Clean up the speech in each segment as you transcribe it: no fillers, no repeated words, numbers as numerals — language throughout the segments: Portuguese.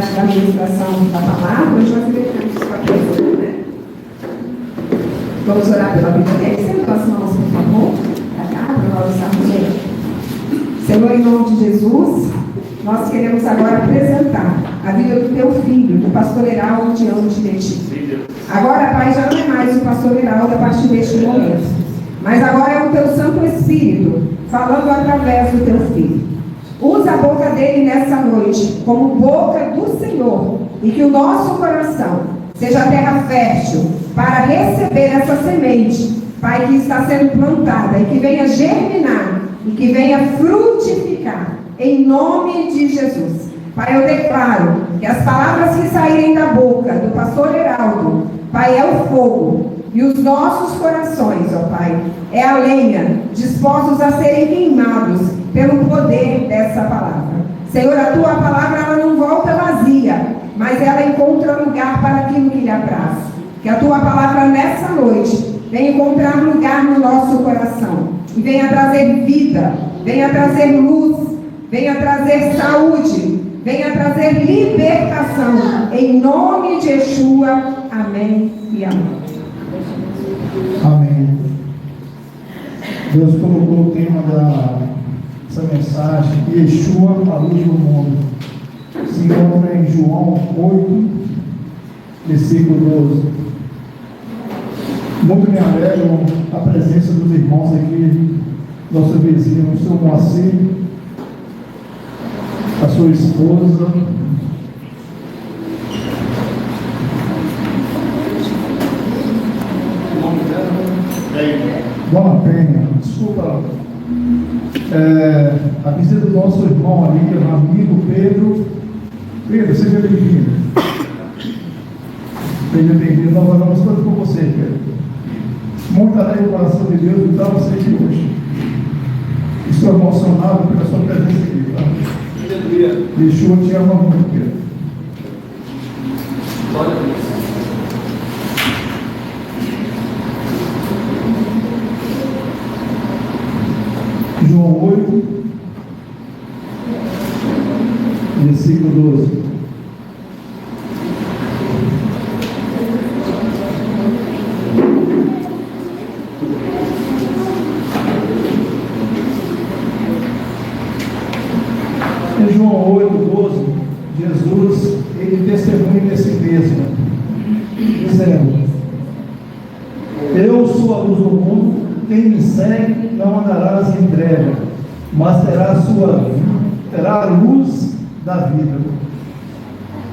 parte da ministração da palavra, hoje nós iniciamos com a pessoa, né? Vamos orar pela vida dele. Senta as mãos, por favor, para cá, para nós estarmos juntos. Senhor, em nome de Jesus, nós queremos agora apresentar a vida do teu filho, do pastor Heraldo diante de ti. Agora, Pai, já não é mais o pastor Heraldo a partir deste momento, mas agora é o teu Santo Espírito falando através do teu filho. Usa a boca dele nessa noite como boca do Senhor e que o nosso coração seja terra fértil para receber essa semente, Pai, que está sendo plantada e que venha germinar e que venha frutificar em nome de Jesus. Pai, eu declaro que as palavras que saírem da boca do pastor Heraldo, Pai, é o fogo, e os nossos corações, ó Pai, é a lenha, dispostos a serem queimados pelo poder dessa palavra. Senhor, a tua palavra ela não volta vazia, mas ela encontra lugar para aquilo que lhe apraz. Que a tua palavra nessa noite venha encontrar lugar no nosso coração e venha trazer vida, venha trazer luz, venha trazer saúde, venha trazer libertação, em nome de Yeshua, amém e amém. Amém. Deus colocou o tema dessa mensagem, Yeshua, a luz do mundo. Se encontra em João 8, versículo 12. Muito me alegra a presença dos irmãos aqui, nosso vizinho, o seu Moacir, a sua esposa, Dona Penha, desculpa, a visita do nosso irmão ali, amigo Pedro. Pedro, seja bem-vindo. Seja bem-vindo, nós oramos tanto por você, Pedro. Muito alegre o coração de Deus de dar você aqui hoje. Estou emocionado pela sua presença aqui, tá? Yeshua te ama muito, Pedro. Glória a Deus. João 8, versículo 12. Em João 8, 12, Jesus, ele testemunha de si mesmo, dizendo: eu sou a luz do mundo. Quem me segue não andará em trevas, mas terá a luz da vida.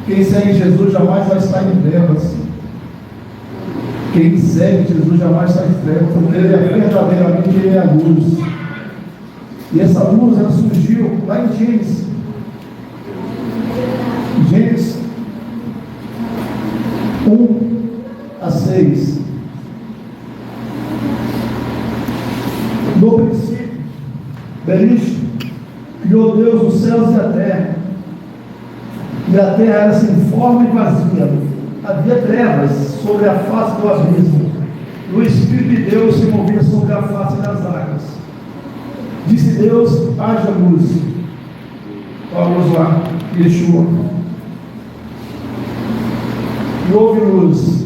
Quem segue Jesus jamais vai estar em trevas. Quem segue Jesus jamais está em trevas, porque ele é verdadeiramente ele é a luz. E essa luz ela surgiu lá em Gênesis. Gênesis 1-6. No princípio, Bereshit, criou Deus os céus e a terra. E a terra era sem forma e vazia. Havia trevas sobre a face do abismo. E o Espírito de Deus se movia sobre a face das águas. Disse Deus: haja luz. Vamos lá, Yeshua. E houve luz.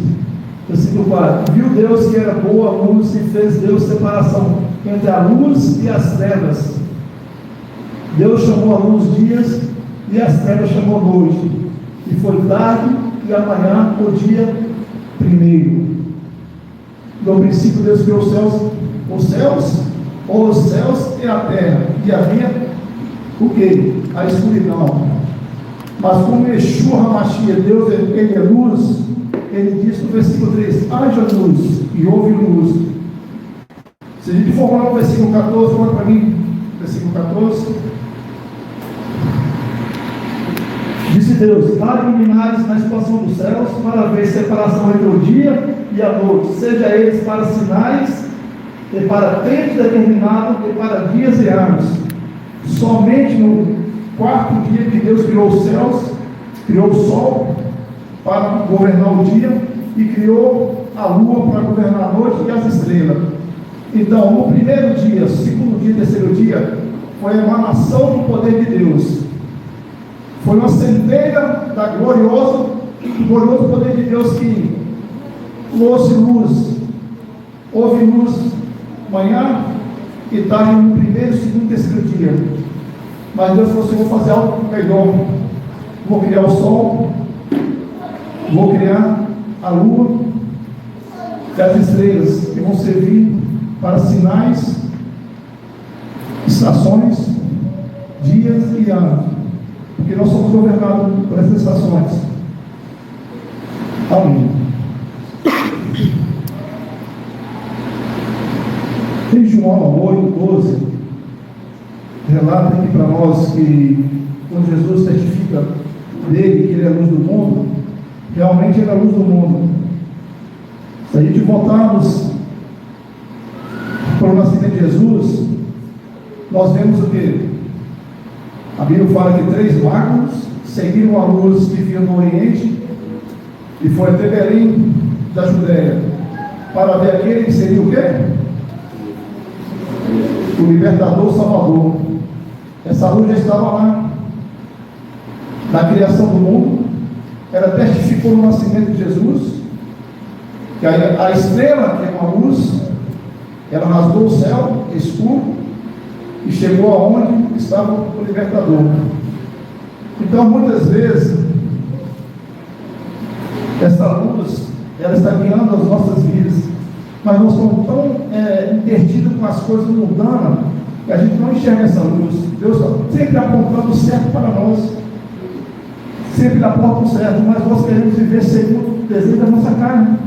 Versículo 4. Viu Deus que era boa a luz e fez Deus separação entre a luz e as trevas. Deus chamou a luz dias e as trevas chamou noite. E foi tarde e amanhã o dia primeiro. No princípio Deus criou os céus e a terra. E havia o que? A escuridão. Mas como Yeshua HaMashiach, Deus ele é luz, ele diz no versículo 3, haja luz, e houve luz. Se a gente for lá no versículo 14, olha para mim, versículo 14. Disse Deus: há luminares na expansão dos céus, para ver separação entre o dia e a noite, seja eles para sinais, e para tempo determinado, e para dias e anos. Somente no quarto dia que Deus criou os céus, criou o sol para governar o dia, e criou a lua para governar a noite e as estrelas. Então, no primeiro dia, segundo dia, terceiro dia, foi a emanação do poder de Deus. Foi uma centelha do glorioso poder de Deus que trouxe luz. Houve luz manhã e tarde, no primeiro, segundo e terceiro dia. Mas Deus falou assim: vou fazer algo melhor. Vou criar o sol, vou criar a lua e as estrelas, que vão servir para sinais, estações, dias e anos, porque nós somos governados por essas estações. Amém. Em João 8:12, relata aqui para nós que quando Jesus testifica dele que ele é a luz do mundo, realmente ele é a luz do mundo. Se a gente voltarmos para o nascimento de Jesus, nós vemos o que? A Bíblia fala que 3 magos seguiram a luz que vinha do Oriente e foi até Belém da Judéia para ver aquele que seria o quê? O libertador, o Salvador. Essa luz já estava lá na criação do mundo. Ela testificou no nascimento de Jesus, que a estrela, que é uma luz, ela rasgou o céu escuro e chegou aonde estava o libertador. Então, muitas vezes, essa luz, ela está guiando as nossas vidas, mas nós estamos tão intertidos com as coisas mundanas que a gente não enxerga essa luz. Deus está sempre apontando o certo para nós, sempre aponta o certo, mas nós queremos viver segundo o desejo da nossa carne,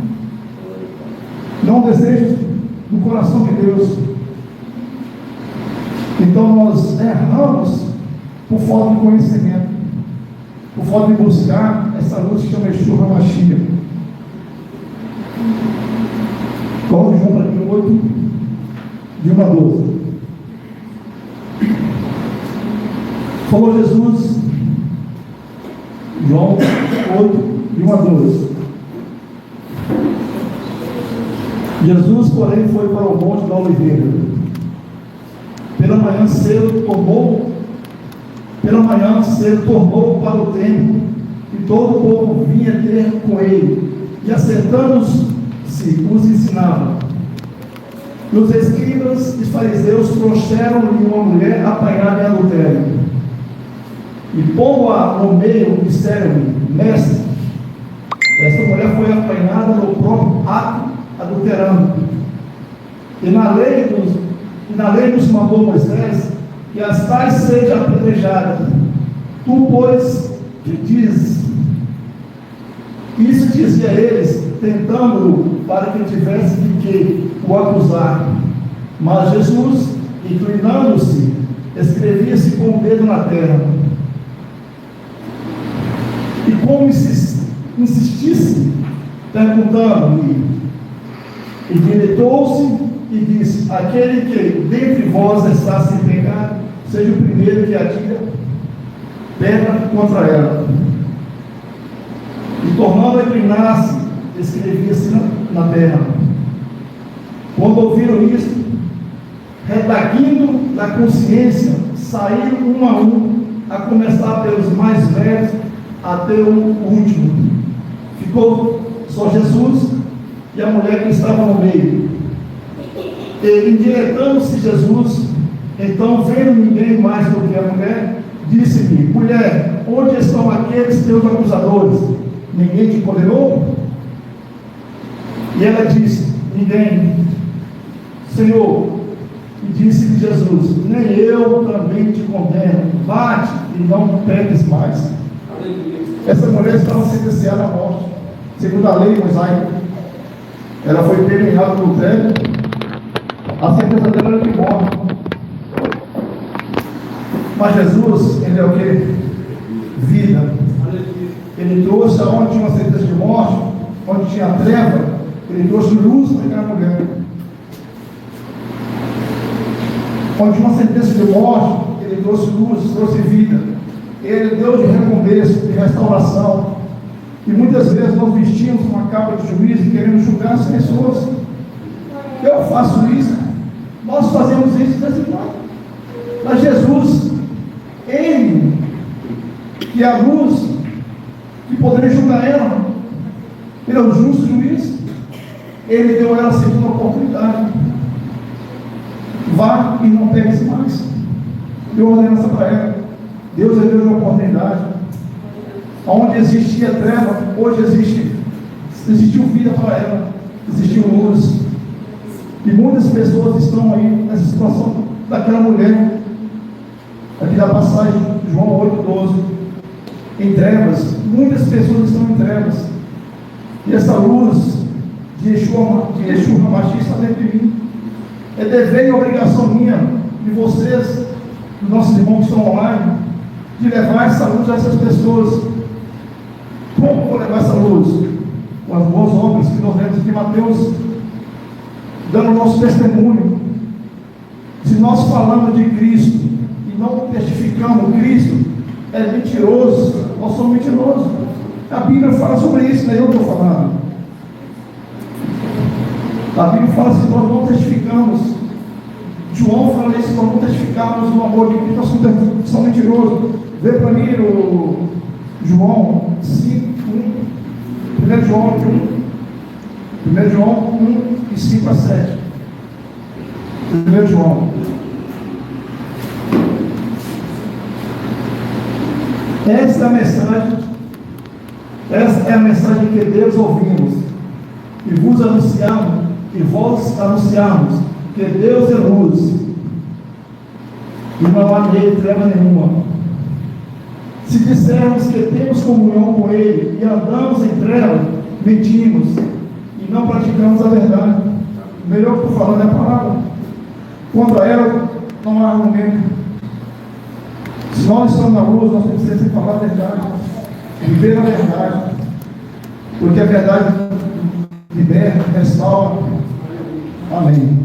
não o desejo do coração de Deus. Então nós erramos por falta de conhecimento, por falta de buscar essa luz que chama Yeshua Mashiach. Coloque João para aqui 8, de 1 a 12. Falou Jesus, João 8, de 1 a 12. Jesus, porém, foi para o monte da Oliveira. Pela manhã cedo tornou para o templo, e todo o povo vinha ter com ele, e assentando-se, os ensinava. E os escribas e fariseus trouxeram-lhe uma mulher apanhada em adultério, e pondo-a no meio, disseram-lhe: Mestre, esta mulher foi apanhada no próprio ato adulterando. E na lei nos mandou Moisés que as tais sejam apedrejadas. Tu, pois, que dizes? Isso dizia eles, tentando-o para que tivesse de que o acusar. Mas Jesus, inclinando-se, escrevia-se com o dedo na terra. E como insistisse, perguntando-lhe, e direitou-se e disse: aquele que dentre vós está sem pecado, seja o primeiro que atira pedra contra ela. E tornando a inclinar-se, escrevia-se na terra. Quando ouviram isto, redaguindo na consciência, saíram um, a começar pelos mais velhos até o último. Ficou só Jesus e a mulher que estava no meio. E endireitando-se Jesus, então, vendo ninguém mais do que a mulher, disse-lhe: mulher, onde estão aqueles teus acusadores? Ninguém te condenou? E ela disse: ninguém. Senhor, e disse-lhe Jesus: nem eu também te condeno, bate e não peques mais. Essa mulher estava sentenciada à morte, segundo a lei mosaica. Ela foi pena no adultério, a sentença dela era de morte. Mas Jesus, ele é o que? Vida. Ele trouxe aonde tinha uma sentença de morte, onde tinha treva, ele trouxe luz para aquela mulher. Onde tinha uma sentença de morte, ele trouxe luz, trouxe vida. Ele é Deus de recomeço, de restauração. E muitas vezes nós vestimos uma capa de juízo e queremos julgar as pessoas. Eu faço isso, nós fazemos isso de vez em quando. Mas Jesus, Ele E a luz que poderia julgar ela, ele é o justo juiz, ele deu a ela a segunda oportunidade. Vá e não pegue mais. Deu ordenança para ela. Deus deu uma oportunidade. Onde existia treva, hoje existiu vida para ela, existiu luz. E muitas pessoas estão aí nessa situação daquela mulher, aqui da passagem, João 8,12, em trevas. Muitas pessoas estão em trevas. E essa luz de Yeshua HaMashiach está dentro de mim. É dever e obrigação minha, de vocês, dos nossos irmãos que estão online, de levar essa luz a essas pessoas. Como vou levar essa luz? Com as boas obras que nós vemos aqui em Mateus, dando o nosso testemunho. Se nós falamos de Cristo e não testificamos Cristo, é mentiroso, nós somos mentirosos. A Bíblia fala sobre isso, não é eu que estou falando. A Bíblia fala que nós não testificamos. João fala isso, nós não testificamos o amor de Cristo, nós somos mentirosos. Vê para mim o João 5, 1. 1 João 1. 1 João 1 e 5 a 7. 1 João. Essa é a mensagem. Essa é a mensagem que Deus ouvimos. E vos anunciamos, e vós anunciamos, que Deus é luz. E não há nele treva nenhuma. Se dissermos que temos comunhão com Ele e andamos em trevas, mentimos e não praticamos a verdade. O melhor que estou falando é a palavra. Contra ela não há argumento. Se nós estamos na luz, nós temos que falar a verdade, viver a verdade, porque a verdade liberta, restaura. Amém.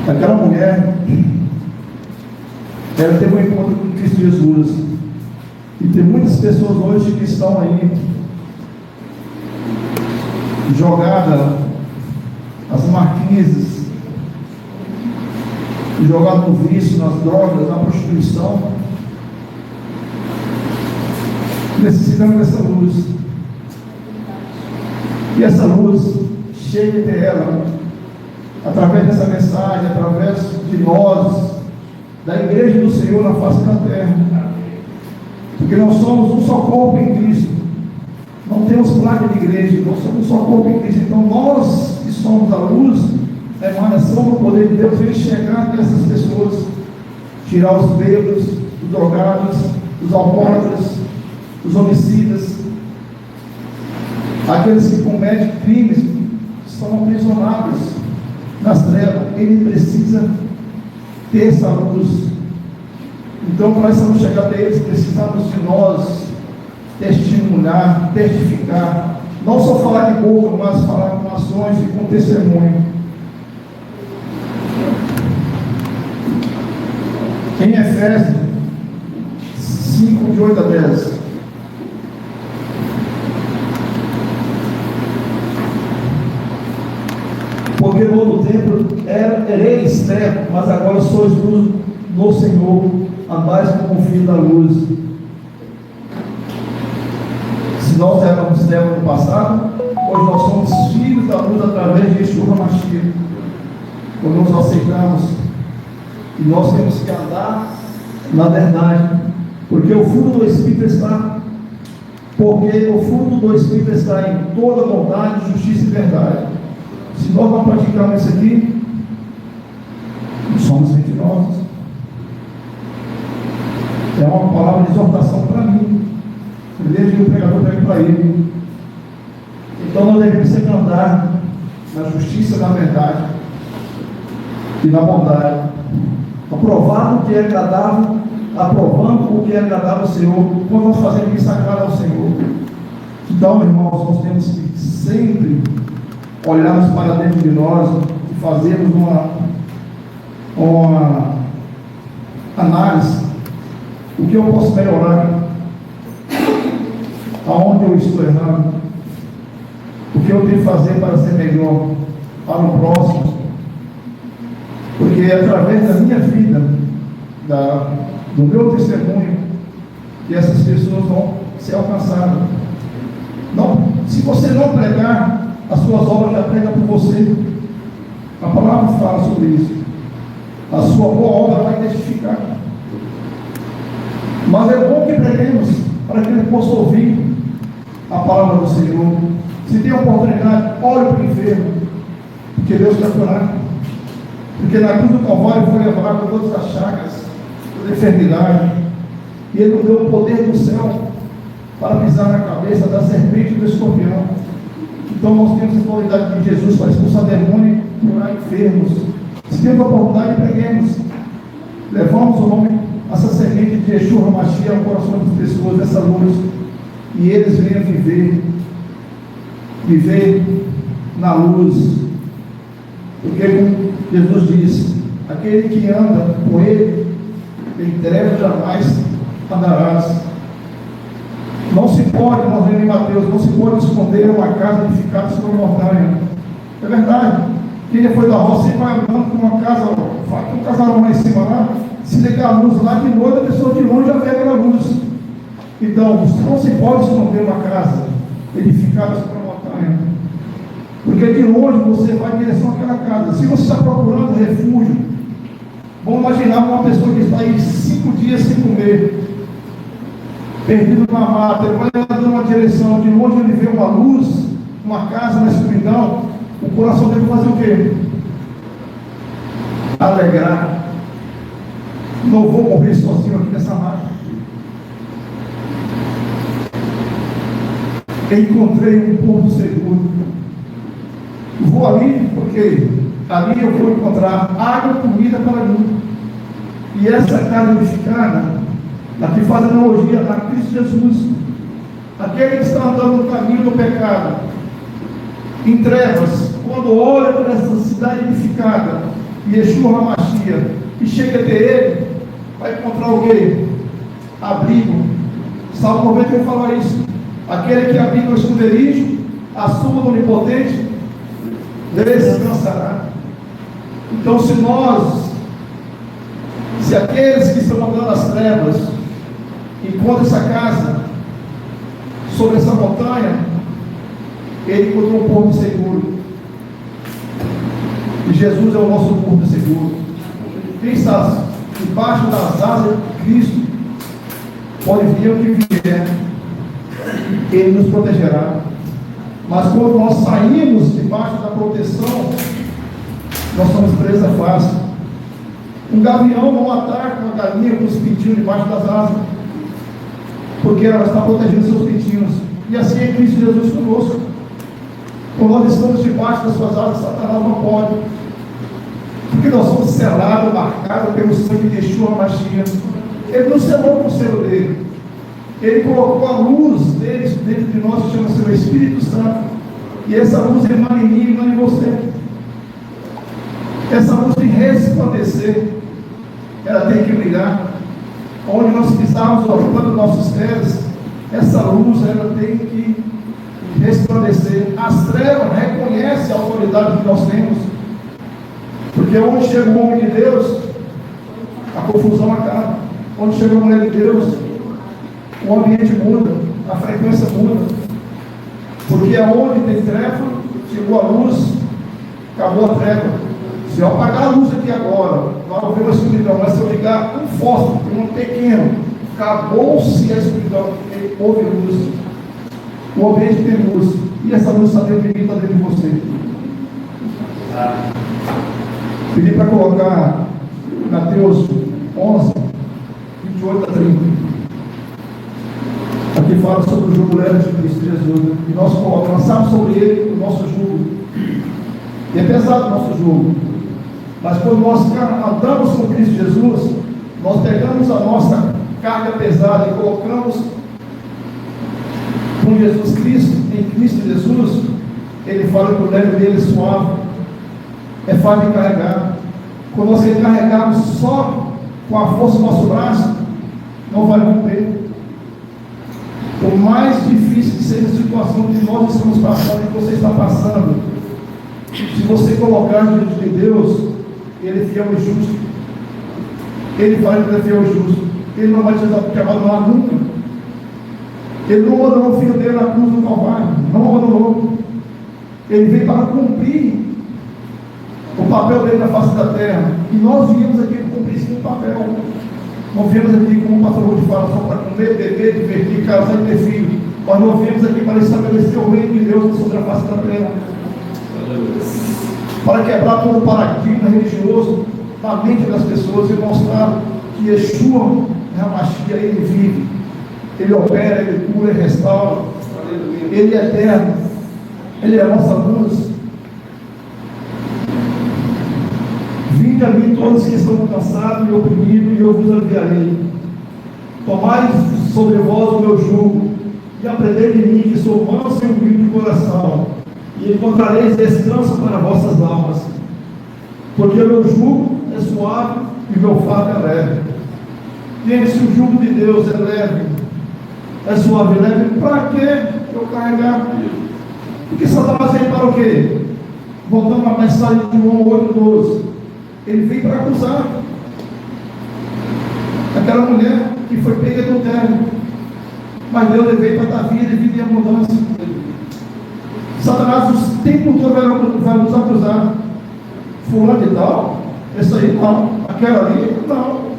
Aquela mulher, ela teve um encontro com Cristo Jesus. E tem muitas pessoas hoje que estão aí jogadas as marquises, jogadas no vício, nas drogas, na prostituição, necessitando dessa luz. E essa luz chega até ela através dessa mensagem, através de nós, da igreja do Senhor na face da terra, porque nós somos um só corpo em Cristo, não temos placa de igreja, nós somos um só corpo em Cristo. Então nós que somos a luz, a emanação do poder de Deus, vem chegar nessas pessoas, tirar os bêbados, os drogados, os alcoólatras, os homicidas, aqueles que cometem crimes, são aprisionados nas trevas. Ele precisa ter essa luz. Então, para essa luz chegar até eles, precisamos de nós testemunhar, testificar, não só falar de boca, mas falar com ações e com testemunho. Em Efésios 5, de 8 a 10. Porque no outro tempo ereis trevas, mas agora sois luz no Senhor, andais como filho da luz. Se nós éramos trevas no passado, hoje nós somos filhos da luz através de Yeshua HaMashiach. Quando nós aceitamos, e nós temos que andar na verdade, porque o fruto do Espírito está em toda bondade, justiça e verdade. Se nós não praticarmos isso aqui, nós somos mentirosos. É uma palavra de exortação para mim, desde que o pregador pega para ele. Então nós devemos sempre andar na justiça, na verdade e na bondade, aprovando o que é agradável, aprovando o que é agradável ao Senhor, quando nós fazemos isso agrada ao Senhor. Então, irmãos, nós temos que sempre olharmos para dentro de nós e fazermos uma análise. O que eu posso melhorar? Aonde eu estou errando? O que eu tenho que fazer para ser melhor para o próximo? Porque através da minha vida, do meu testemunho, que essas pessoas vão ser alcançadas. Não, se você não pregar, as suas obras já pregam por você. A palavra fala sobre isso. A sua boa obra vai testificar. Mas é bom que preguemos para que ele possa ouvir a palavra do Senhor. Se tem oportunidade, olhe para o enfermo, porque Deus quer curar. Porque na cruz do Calvário foi levar com todas as chagas, toda a enfermidade, e Ele nos deu o poder do céu para pisar na cabeça da serpente e do escorpião. Então nós temos a autoridade de Jesus para expulsar demônio e curar enfermos. Se temos a oportunidade, preguemos. Levamos o nome, essa semente de Yeshua HaMashiach ao coração das pessoas, dessa luz, e eles venham viver na luz. Porque como Jesus disse, aquele que anda com Ele, em trevas jamais andarás. Não se pode, nós vemos em Mateus, não se pode esconder uma casa edificada sobre uma montanha. É verdade. Quem já foi da roça sempre vai andando com uma casa, tem um casarão lá em cima lá, se ligar a luz lá de noite, a pessoa de longe já pega a luz. Então, não se pode esconder uma casa edificada sobre uma montanha. Porque de longe você vai em direção àquela casa. Se você está procurando refúgio, vamos imaginar uma pessoa que está aí 5 dias sem comer, perdido na mata, ele vai andando numa direção, de longe ele vê uma luz, uma casa na escuridão, o coração dele vai fazer o quê? Alegrar. Não vou morrer sozinho aqui nessa mata. Encontrei um porto seguro. Vou ali porque ali eu vou encontrar água e comida para mim. E essa casa edificada, aqui faz analogia a Cristo Jesus, aquele que está andando no caminho do pecado, em trevas, quando olha para essa cidade edificada, Yeshua HaMashiach, e chega até ele, vai encontrar o quê? Abrigo. Salmo 91 fala isso. Aquele que abriga o esconderijo, a sombra do Onipotente, descansará. Então, se aqueles que estão andando nas trevas encontram essa casa sobre essa montanha, ele encontrou um porto seguro. E Jesus é o nosso porto seguro. Quem está debaixo das asas de Cristo pode vir o que vier, Ele nos protegerá. Mas quando nós saímos debaixo da proteção, nós somos presa fácil. Um gavião não ataca uma galinha com os pintinhos debaixo das asas, porque ela está protegendo seus pintinhos. E assim é Cristo Jesus conosco. Quando nós estamos debaixo das suas asas, Satanás não pode, porque nós somos selados, marcados pelo sangue de Yeshua HaMashiach. Ele nos selou com o selo dele. Ele colocou a luz dele dentro de nós, que chama-se o Espírito Santo. E essa luz emana em mim e emana em você. Essa luz tem que resplandecer. Ela tem que brilhar. Onde nós pisarmos ocupando nossos pés, essa luz ela tem que resplandecer. As trevas reconhecem a autoridade que nós temos. Porque onde chega o homem de Deus, a confusão acaba. Onde chega a mulher de Deus, o ambiente muda, a frequência muda. Porque aonde tem treva, chegou a luz, acabou a treva. Se eu apagar a luz aqui agora, vai haver uma escuridão, mas se eu ligar um fósforo, um pequeno, acabou-se a escuridão, porque houve luz. O ambiente tem luz, e essa luz está dentro de mim, está dentro de você. Pedi para colocar Mateus 11, 28 a 30. Aqui fala sobre o jugo leve de Cristo Jesus, né? E nós lançamos sobre ele o nosso jugo. E é pesado o nosso jugo. Mas quando nós andamos com Cristo Jesus, nós pegamos a nossa carga pesada e colocamos com Jesus Cristo, em Cristo Jesus, ele fala que o leve dele é suave, é fácil de carregar. Quando nós carregamos só com a força do nosso braço, não vai romper. Por mais difícil que seja a situação que nós estamos passando, que você está passando, se você colocar diante de Deus, Ele é fiel e justo. Ele fala que Ele é fiel e justo. Ele não vai te abandonar nunca. Ele não abandonou o filho dele na cruz do Calvário. Não abandonou. Ele veio para cumprir o papel dele na face da terra. E nós viemos aqui para cumprir esse papel. Não viemos aqui, como o pastor Ruth fala, só para comer, beber, divertir, casar e ter filho. Nós não viemos aqui para estabelecer o reino de Deus sobre a face da terra. Para quebrar todo o paradigma religioso na mente das pessoas e mostrar que Yeshua Hamashia, ele vive, ele opera, ele cura, ele restaura, ele é eterno, ele é a nossa luz. Vinde a mim todos que estão cansados e oprimidos, e eu vos aliviarei. Tomai sobre vós o meu jugo, e aprendei de mim, que sou manso e humilde de coração, e encontrareis descanso para vossas almas, porque o meu jugo é suave e o meu fardo é leve. Gente, se o jugo de Deus é leve, é suave e leve, para que eu carregar? Porque Satanás vem para o quê? Voltando à mensagem de João 8,12, ele veio para acusar aquela mulher que foi pega no terra, mas Deus veio para dar vida e vida em abundância. Satanás o tempo todo vai nos acusar. Fulano de tal, esse aí não, aquela ali não.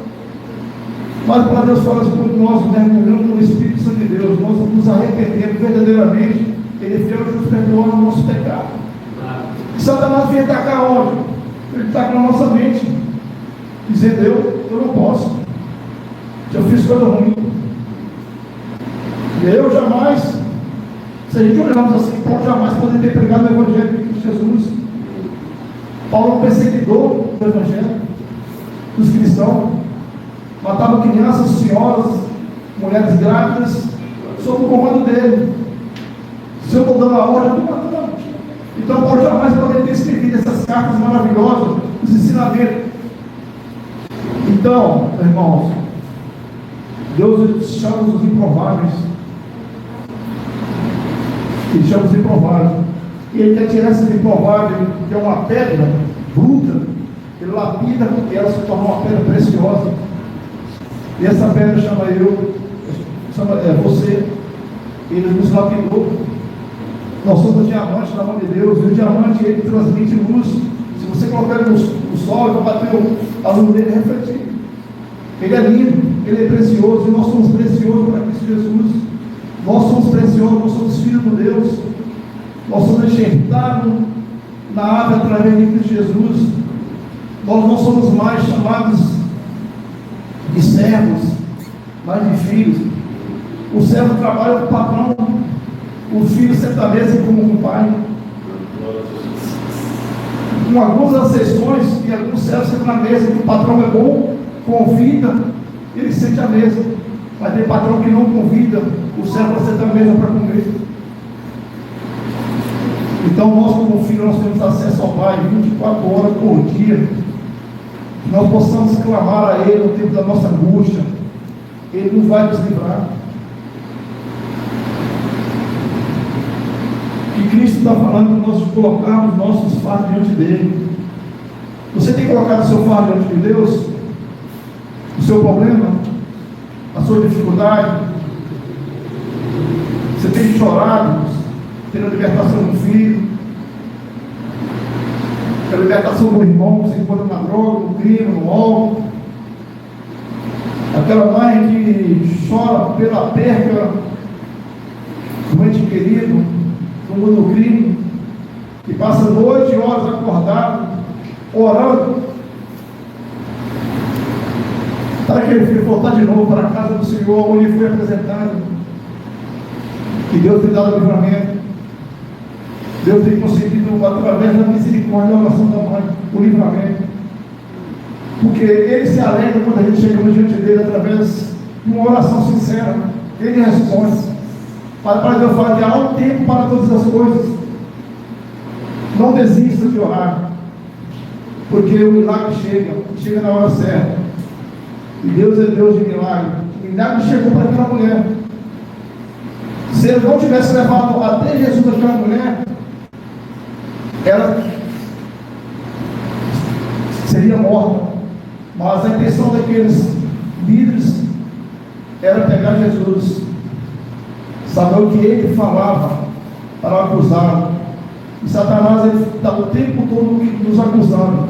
Mas para Deus fala assim, nós mergulhamos no Espírito Santo de Deus, nós nos arrependemos verdadeiramente, ele fez nos perdoar o nosso pecado. E Satanás vem atacar onde? Ele está na nossa mente, dizendo, eu não posso, eu fiz coisa ruim. Eu jamais, se a gente olharmos assim, Paulo jamais poderia ter pregado o Evangelho de Jesus. Paulo é um perseguidor do Evangelho, dos cristãos, matava crianças, senhoras, mulheres grávidas, sob o comando dele. Se eu estou dando a ordem, eu estou matando. Então Paulo jamais poderia ter escrevido essas cartas maravilhosas, os ensinamentos. Então, irmãos, Deus chama os improváveis. Ele chama os improváveis. E ele quer tirar esses improváveis, que é uma pedra bruta, ele lapida porque ela se torna uma pedra preciosa. E essa pedra chama você. Ele nos lapidou. Nós somos diamantes na mão de Deus, e o diamante ele transmite luz. Se você colocar ele no sol, ele vai bater a luz dele refletir. Ele é lindo, ele é precioso, e nós somos preciosos para Cristo Jesus. Nós somos preciosos, nós somos filhos de Deus. Nós somos enxertados na árvore através de Cristo Jesus. Nós não somos mais chamados de servos, mas de filhos. O servo trabalha com o patrão, o filho senta à mesa como um pai. Com algumas exceções, e alguns servos sentam na mesa, que o patrão é bom, convida, ele sente à mesa. Mas tem patrão que não convida o servo para sentar à mesa para comer. Então nós como filhos, nós temos acesso ao Pai 24 horas por dia. Que nós possamos clamar a Ele no tempo da nossa angústia. Ele nos vai nos livrar. E Cristo está falando que nós colocarmos nossos fardos diante dele. Você tem colocado o seu fardo diante de Deus? O seu problema? A sua dificuldade? Você tem chorado? Tendo a libertação do filho? A libertação do irmão se encontra na droga, no crime, no álcool? Aquela mãe que chora pela perca do ente querido, no mundo do crime, que passa noite e horas acordado, orando, para que ele filho voltar de novo para a casa do Senhor, onde ele foi apresentado, que Deus tem dado livramento. Deus tem conseguido, através da misericórdia e da oração da mãe, o livramento. Porque Ele se alegra quando a gente chega diante dele através de uma oração sincera. Ele responde. Para Deus falar que há um tempo para todas as coisas. Não desista de orar. Porque o milagre chega na hora certa. E Deus é Deus de milagre. O milagre chegou para aquela mulher. Se ele não tivesse levado até Jesus aquela mulher, ela seria morta. Mas a intenção daqueles líderes era pegar Jesus, saber o que ele falava para acusá-lo. E Satanás está o tempo todo nos acusando,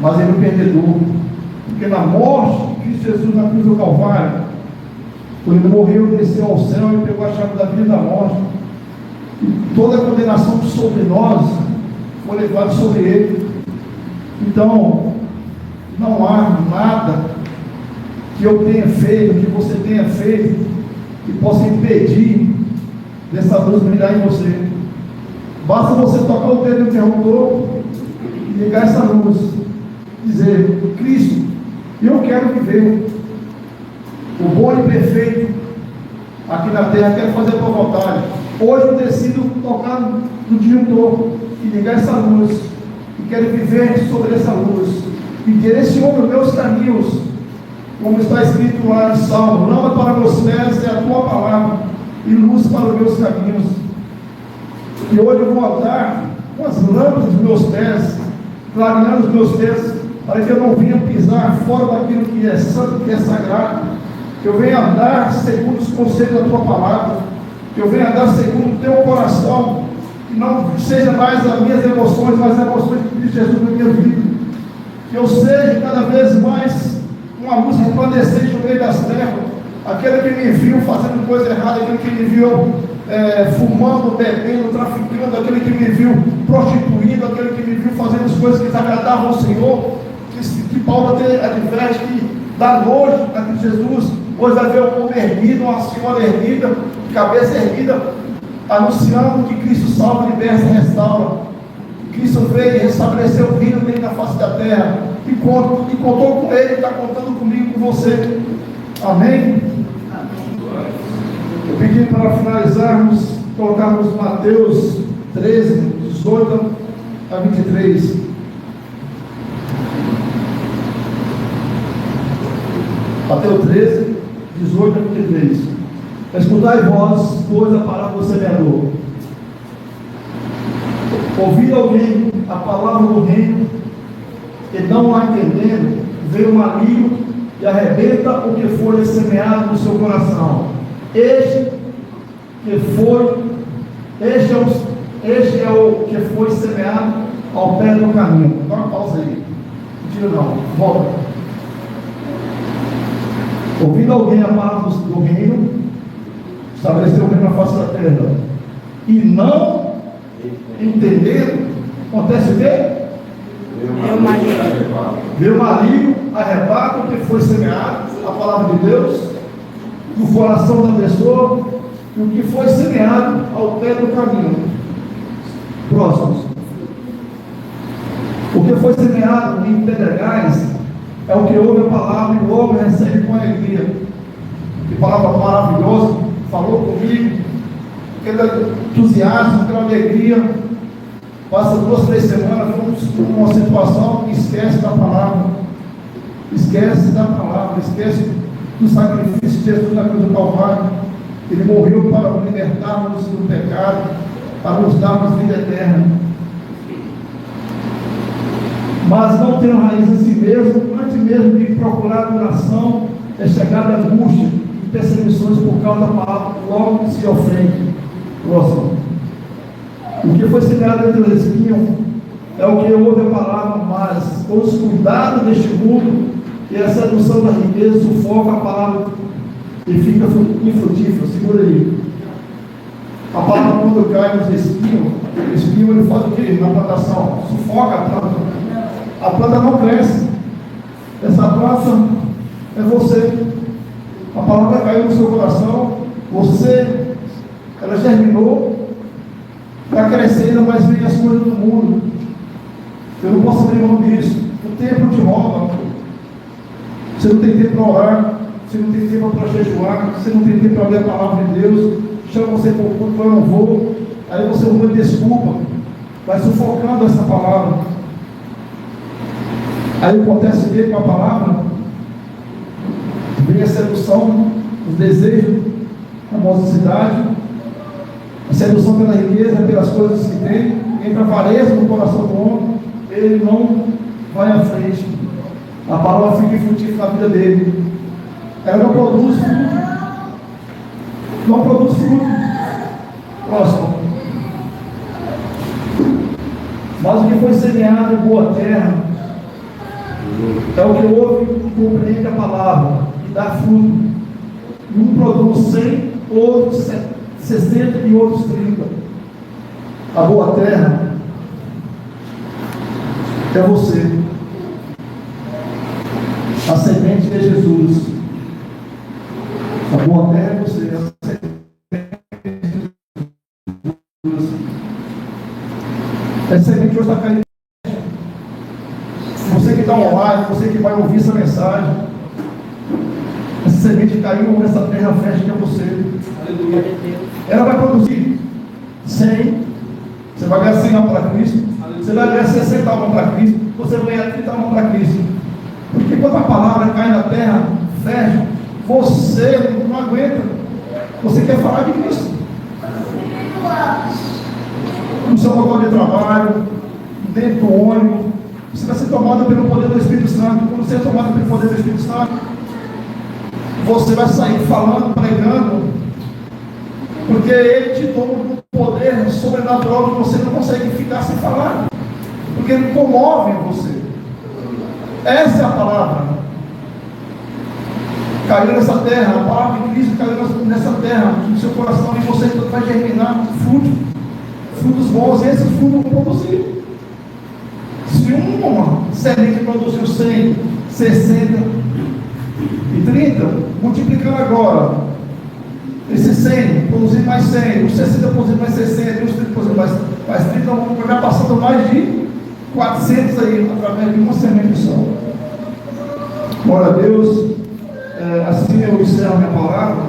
mas ele é o perdedor, porque na morte de Jesus na cruz do Calvário, quando ele morreu, desceu ao céu e pegou a chave da vida e da morte, e toda a condenação sobre nós foi levada sobre ele. Então, não há nada que eu tenha feito, que você tenha feito, que possa impedir dessa luz brilhar em você. Basta você tocar o dedo no interruptor e ligar essa luz, dizer: Cristo, eu quero viver o bom e perfeito aqui na terra, quero fazer a tua vontade. Hoje eu decido tocar no disjuntor e ligar essa luz, e quero viver sobre essa luz, e direcione os meus caminhos, como está escrito lá em Salmo: lâmpada para meus pés é a tua palavra, e luz para os meus caminhos. E hoje eu vou andar com as lâmpadas dos meus pés, clareando os meus pés, para que eu não venha pisar fora daquilo que é santo, que é sagrado, que eu venha andar segundo os conselhos da tua palavra, que eu venha andar segundo o teu coração, que não seja mais as minhas emoções, mas as emoções de Cristo Jesus na minha vida, que eu seja cada vez mais uma luz resplandecente no meio das trevas. Aquele que me viu fazendo coisa errada, aquele que me viu fumando, bebendo, traficando, aquele que me viu prostituindo, aquele que me viu fazendo as coisas que desagradavam ao Senhor, que Paulo adverte que dá nojo a Jesus. Hoje vai ver um povo erguido, uma senhora erguida, cabeça erguida, anunciando que Cristo salva, liberta e restaura. Cristo veio e restabeleceu o reino dele na face da terra, e contou com ele, está contando comigo, com você. Amém? Eu pedi para finalizarmos, colocarmos Mateus 13, 18 a 23. Mateus 13, 18 a 23. Escutai vós, pois, a palavra do semeador. Ouvir alguém a palavra do reino e não a entendendo, veio o maligno e arrebenta o que foi semeado no seu coração. Este é o que foi semeado ao pé do caminho. Dá uma pausa aí. Tira não, volta. Ouvindo alguém a palavra do reino, estabeleceu o reino na face da terra, e não entendendo, acontece o quê? Veio o maligno, arrebata o que foi semeado, a palavra de Deus, no coração da pessoa, e o que foi semeado ao pé do caminho. Próximos. O que foi semeado em pedregais é o que ouve a palavra e logo recebe com alegria. Que palavra maravilhosa, falou comigo, aquele entusiasmo, aquela alegria. Passa 2, 3 semanas, vamos com uma situação e esquece da palavra. Esquece da palavra, esquece do sacrifício de Jesus na cruz do Calvário. Ele morreu para nos libertarmos do pecado, para nos darmos vida eterna. Mas não tendo raiz em si mesmo, antes mesmo de procurar adoração, é chegada a angústia e perseguições por causa da palavra, logo se ofende. Próximo. O que foi semeado entre os espinhos é o que ouve a palavra, mas com os cuidados deste mundo e a sedução da riqueza sufoca a palavra e fica infrutífero. Segura aí. A palavra, quando cai nos espinhos, o espinho ele faz o que na plantação? Sufoca a planta. A planta não cresce. Essa planta é você. A palavra caiu no seu coração, ela germinou, está crescendo, mas vem as coisas do mundo. Eu não posso abrir mão disso. O tempo te rouba. Você não tem tempo para orar, você não tem tempo para jejuar, você não tem tempo para ler a palavra de Deus. Chama você para o culto, eu não vou. Aí você arruma desculpa, vai sufocando essa palavra. Aí acontece dele com a palavra, vem a sedução, os desejos, a mocidade, a sedução pela riqueza, pelas coisas que tem, entra a avareza no coração do homem, ele não vai à frente. A palavra fica infrutífera na vida dele. ela não produz fruto. Não produz fruto. Próximo. Mas o que foi semeado em boa terra é o que ouve e compreende a palavra e dá fruto. E um produz 100, outros 60 e outros 30. A boa terra é você. A semente é Jesus. A boa terra é você. A semente é Jesus. Essa semente hoje está caindo. Você que está online, você que vai ouvir essa mensagem, essa semente caiu nessa terra fértil que é você. Ela vai produzir 100. Você vai ganhar 100 almas para Cristo. Você vai ganhar 60 almas para Cristo. Você vai ganhar 30 almas para Cristo. Porque quando a palavra cai na terra fértil, você não aguenta. Você quer falar de Cristo. No seu local de trabalho, dentro do ônibus, você vai ser tomado pelo poder do Espírito Santo. Quando você é tomado pelo poder do Espírito Santo, você vai sair falando, pregando, porque Ele te toma um poder sobrenatural que você não consegue ficar sem falar, porque Ele comove você. Essa é a palavra. Caiu nessa terra, a palavra de Cristo caiu nessa terra, no seu coração, e você vai germinar frutos bons, e esses frutos vão produzir. Se uma semente produziu 100, 60 e 30, multiplicando agora, esses 100 produzir mais 100, os 60 produzir mais 60, e os 30 produzir mais 30, vamos já passando mais de 400 aí, através de uma semente só. Glória a Deus. Assim eu encerro minha palavra.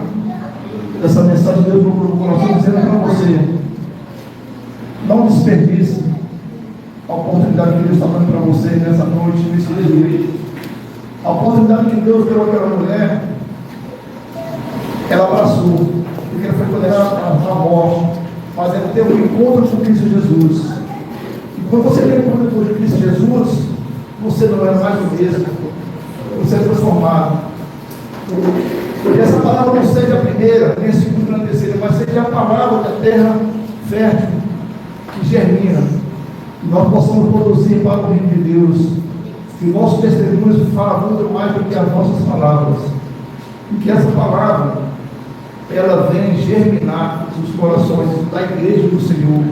Essa mensagem de Deus no meu coração, dizendo para você: não desperdice a oportunidade que Deus está dando para você nessa noite, nesse dia. A oportunidade que Deus deu àquela mulher, ela abraçou, porque ela foi condenada à morte, mas ela teve um encontro com Cristo Jesus. E quando você tem um encontro com Cristo Jesus, você não é mais o mesmo, você é transformado. Que essa palavra não seja a primeira, nem a segunda, nem a terceira, mas seja a palavra da terra fértil, que germina, que nós possamos produzir para o reino de Deus, que o nosso testemunho fala muito mais do que as nossas palavras, e que essa palavra ela vem germinar nos corações da igreja do Senhor.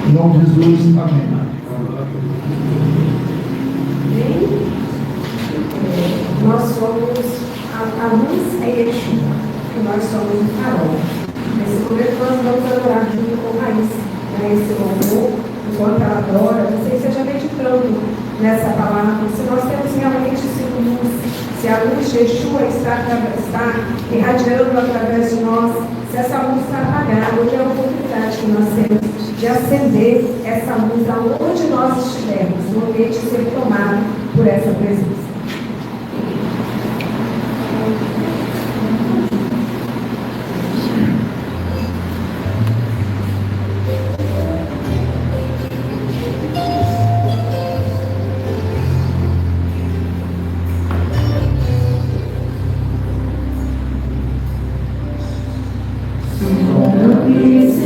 Em nome de Jesus, amém. Nós somos a luz é Yeshua, que nós somos o farol. Nesse momento nós vamos adorar junto com a Raíssa, esse louvor, enquanto ela adora, você esteja meditando nessa palavra, se nós temos realmente sido luz, se a luz de Yeshua está irradiando através de nós, se essa luz está apagada, hoje é a oportunidade que nós temos de acender essa luz aonde nós estivermos, no ambiente ser tomado por essa presença.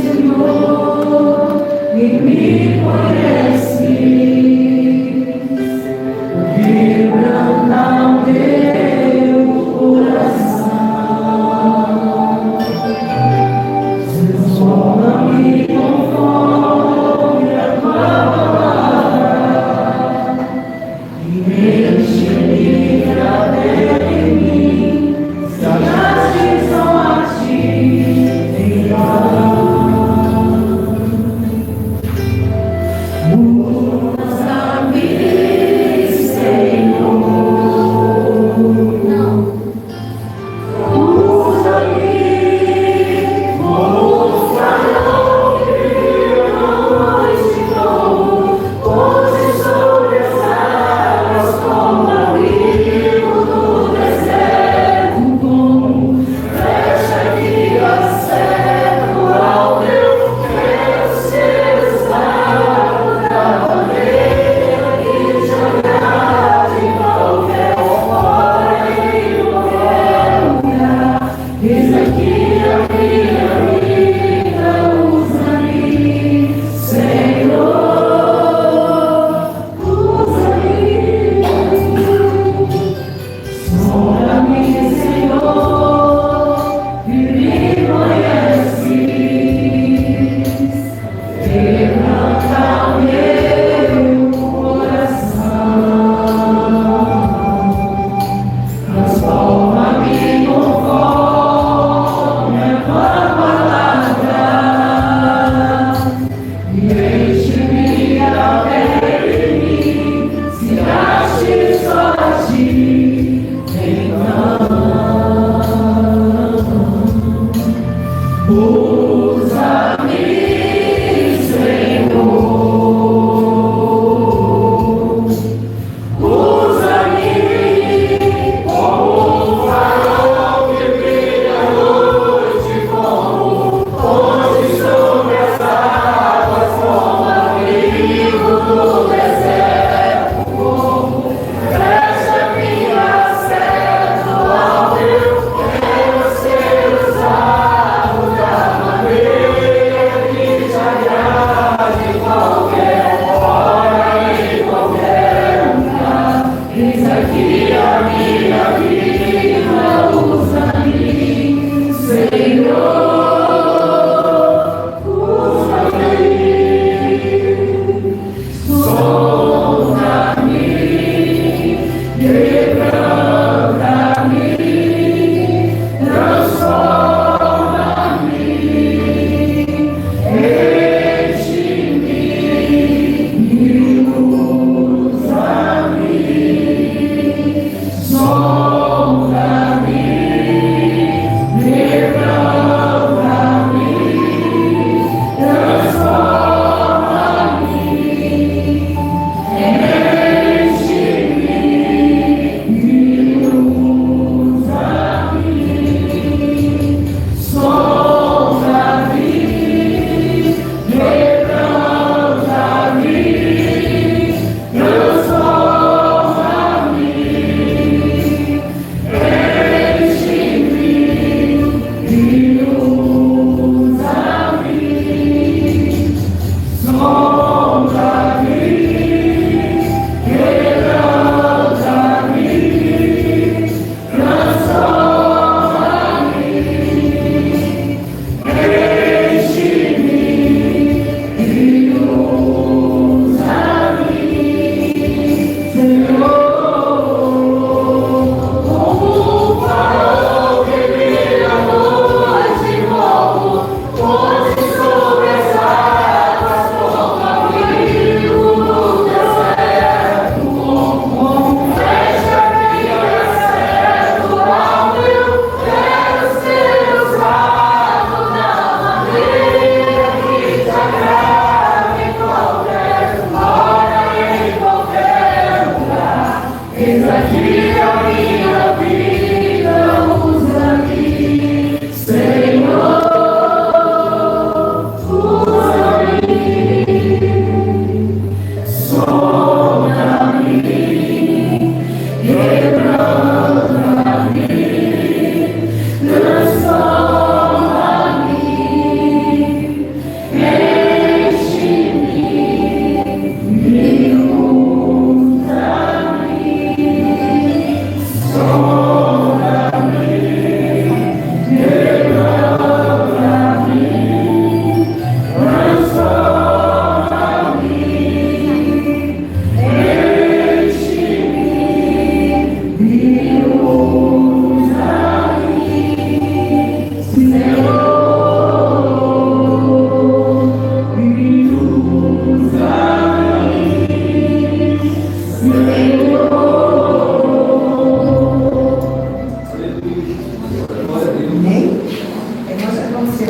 Senhor, e me conhece, livra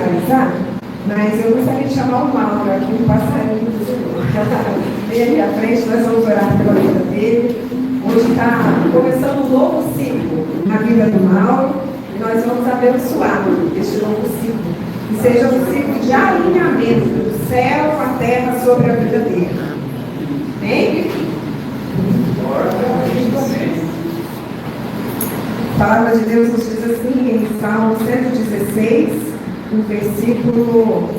finalizar, mas eu gostaria de chamar o Mauro aqui, um passarinho do Senhor. Vem aqui à frente, nós vamos orar pela vida dele. Hoje está começando um novo ciclo na vida do Mauro e nós vamos abençoar este novo ciclo. Que seja um ciclo de alinhamento do céu com a terra sobre a vida dele. Amém? A palavra de Deus nos diz assim em Salmo 116, no versículo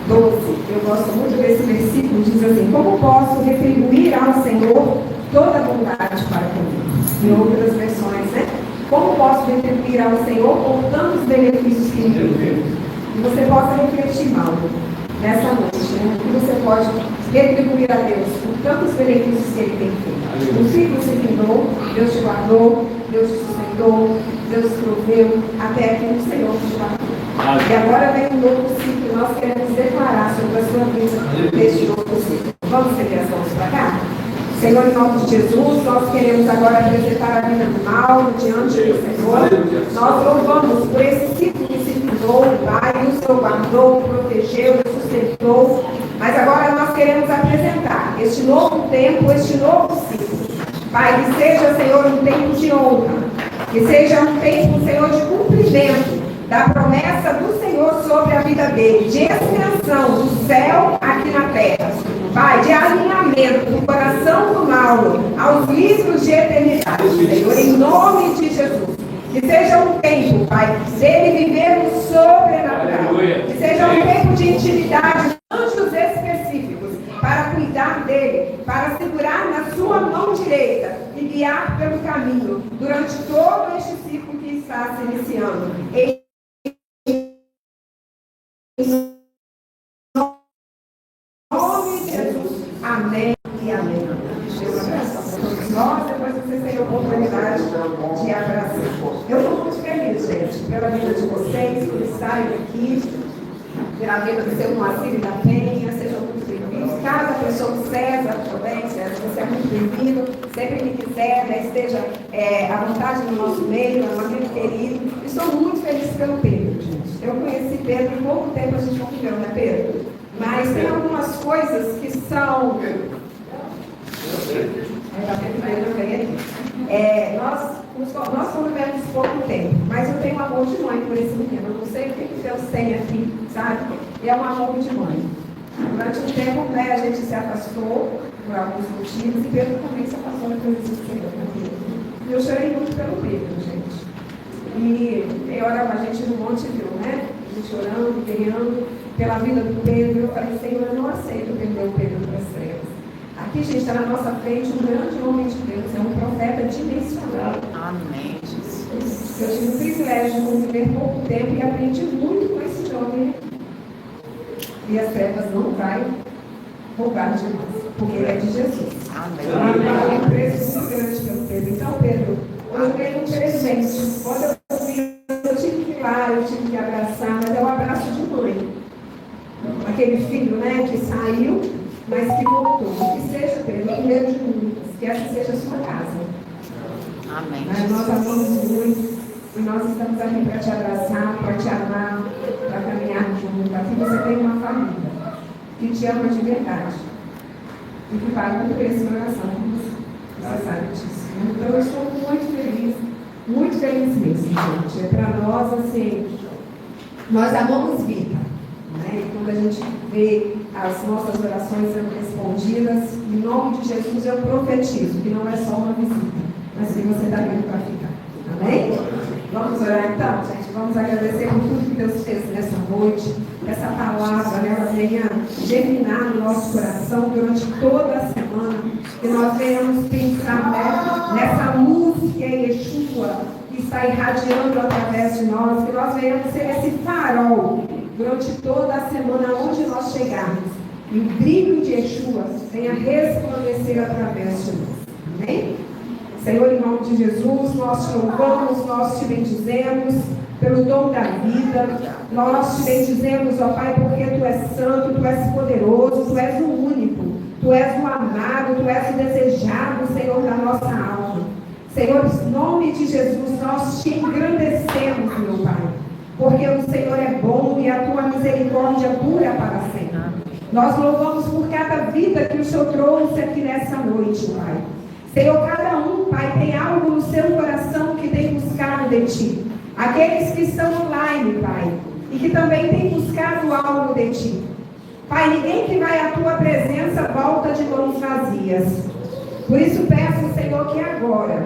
12. Eu gosto muito desse versículo, diz assim: como posso retribuir ao Senhor toda a bondade para comigo? Em outras versões, né? Como posso retribuir ao Senhor por tantos benefícios que me deu? Que você possa refletir, Mauro, nessa noite, né? Que você pode retribuir a Deus por tantos benefícios que Ele tem feito. O ciclo se findou, Deus te guardou, Deus te sustentou, Deus te proveu, até aqui o Senhor te guardou. E agora vem um novo ciclo, nós queremos declarar sobre a sua vida deste novo ciclo. Vamos estender as mãos para cá? Senhor, em nome de Jesus, nós queremos agora apresentar a vida do mal diante do Senhor. Nós louvamos por esse ciclo que se findou, Pai, e o Senhor guardou, protegeu, sustentou. Mas agora nós queremos apresentar este novo tempo, este novo ciclo. Pai, que seja, Senhor, um tempo de honra, que seja um tempo, Senhor, de cumprimento da promessa do Senhor sobre a vida dele, de extensão do céu aqui na terra. Pai, de alinhamento do coração do Mauro aos livros de eternidade, Senhor, em nome de Jesus. Que seja um tempo, Pai, dele viver no sobrenatural. Que seja um tempo de intimidade, anjos específicos, para cuidar dele, para segurar na sua mão direita e guiar pelo caminho durante todo este ciclo que está se iniciando. Em nome de Jesus. Amém e amém. Deus abraço a todos nós, depois vocês terem a oportunidade de abraçar. Eu estou muito feliz, gente, pela vida de vocês, por estarem aqui, pela vida do seu Moacir e da Penha, sejam muito bem-vindos. Cada pessoa do César também, César, você é muito bem-vindo. Sempre que quiser, né, esteja à vontade no nosso meio, é um amigo querido. Estou muito feliz pelo Pedro, gente. Eu conheci Pedro em pouco tempo, a gente conviveu, né, Pedro? Mas tem algumas coisas que são... Nós convivemos pouco tempo, mas eu tenho um amor de mãe por esse menino. Eu não sei o que Deus tem aqui, sabe? E é um amor de mãe. Durante um tempo, né, a gente se afastou por alguns motivos e Pedro também se afastou da presença do Senhor. E eu chorei muito pelo Pedro, gente. E orava a gente no monte, viu, né? A gente orando, guerreando pela vida do Pedro. Eu falei, Senhor, eu não aceito perder o Pedro para as trevas. Aqui, gente, está na nossa frente um grande homem de Deus, é um profeta dimensional. Amém, Jesus. Eu tive o privilégio de conviver pouco tempo e aprendi muito com esse homem. E as trevas não vai roubar de nós, porque ele é de Jesus. Amém. Amém. Um preço muito grande pelo Pedro. Então, Pedro, eu ganhei um presente. Quando eu vi, eu tive que ir lá, eu tive que abraçar, mas é um abraço de mãe. Aquele filho, né, que saiu, mas que voltou. Que seja, Pedro, o primeiro de muitas, que essa seja a sua casa. Amém. Mas nós amamos muito e nós estamos aqui para te abraçar, para te amar, para caminhar junto. Aqui você tem uma família que te ama de verdade e que vai cumprir esse coração. Você sabe disso. Então eu estou muito feliz mesmo, gente. É para nós, assim, nós amamos vida. Né? E quando a gente vê as nossas orações sendo respondidas, em nome de Jesus eu profetizo que não é só uma visita, mas que você está vindo para ficar. Amém? Vamos orar então, gente? Vamos agradecer por tudo que Deus fez nessa noite, que essa palavra, né, ela venha germinar no nosso coração durante toda a semana, que nós venhamos pensar, né, nessa luz que é Yeshua, que está irradiando através de nós, que nós venhamos ser esse farol durante toda a semana, onde nós chegarmos, e o brilho de Yeshua venha resplandecer através de nós. Amém? Senhor, em nome de Jesus, nós te louvamos, nós te bendizemos pelo dom da vida, nós te bendizemos, ó Pai, porque Tu és santo, Tu és poderoso, Tu és o único, Tu és o amado, Tu és o desejado, Senhor, da nossa alma. Senhor, em nome de Jesus, nós te engrandecemos, meu Pai, porque porque o Senhor é bom e a tua misericórdia dura para sempre. Nós louvamos por cada vida que o Senhor trouxe aqui nessa noite, Pai. Senhor, cada um, Pai, tem algo no seu coração que tem buscado de Ti. Aqueles que estão online, Pai, e que também têm buscado algo de Ti. Pai, ninguém que vai à Tua presença volta de mãos vazias. Por isso peço, Senhor, que agora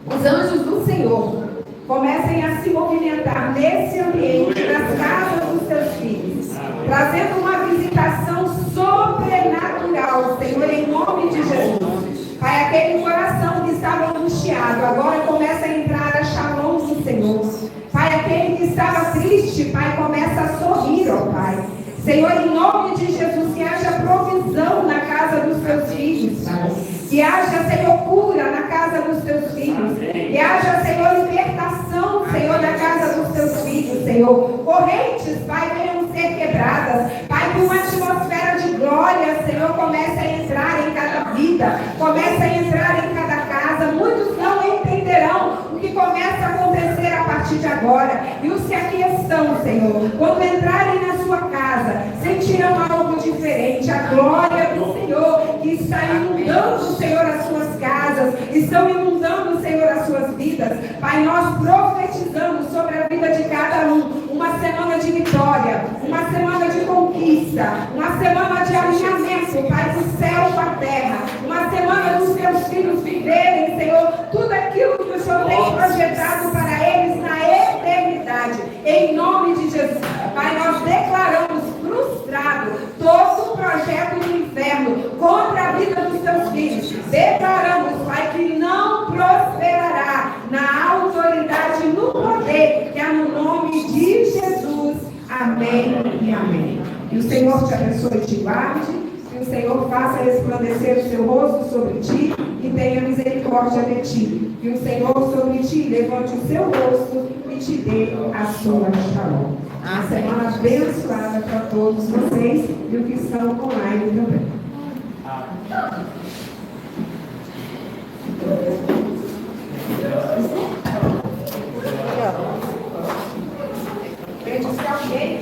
os anjos do Senhor comecem a se movimentar nesse ambiente, nas casas dos Teus filhos, trazendo uma visitação sobrenatural, Senhor, em nome de Jesus. Pai, aquele coração que estava angustiado, agora começa a entrar a shalom do Senhor. Pai, aquele que estava triste, Pai, começa a sorrir, ó Pai. Senhor, em nome de Jesus, que haja provisão na casa dos Teus filhos, Pai. Que haja, Senhor, cura na casa dos Teus filhos. Que haja, Senhor, libertação, Senhor, da casa dos Teus filhos, Senhor. Correntes, Pai, venham ser quebradas. Pai, que uma atmosfera de glória, Senhor, comece a entrar em cada vida. Comece a entrar em cada casa. Muitos não entenderão o que começa a acontecer a partir de agora. E os que aqui estão, Senhor, quando entrarem na sua casa, sentirão algo diferente. A glória do Senhor que está inundando, Senhor, as suas casas, estão inundando, Senhor, as suas vidas. Pai, nós profetizamos sobre a vida de cada um uma semana de vitória, uma semana de conquista, uma semana de alinhamento, Pai, do céu com a terra, uma semana dos Teus filhos viverem, Senhor, tudo aquilo que o Senhor tem projetado para eles na eternidade, em nome de Jesus. Pai, nós declaramos frustrado todo o projeto do inferno contra a vida dos Teus filhos. Declaramos, Pai, que não prosperará na autoridade, no poder que há no nome de Jesus. Amém e amém. Que o Senhor te abençoe e te guarde, que o Senhor faça resplandecer o seu rosto sobre ti e tenha misericórdia de ti. Que o Senhor sobre ti levante o seu rosto e te dê a sua shalom. Uma semana abençoada para todos vocês e os que estão online também. Gente, se alguém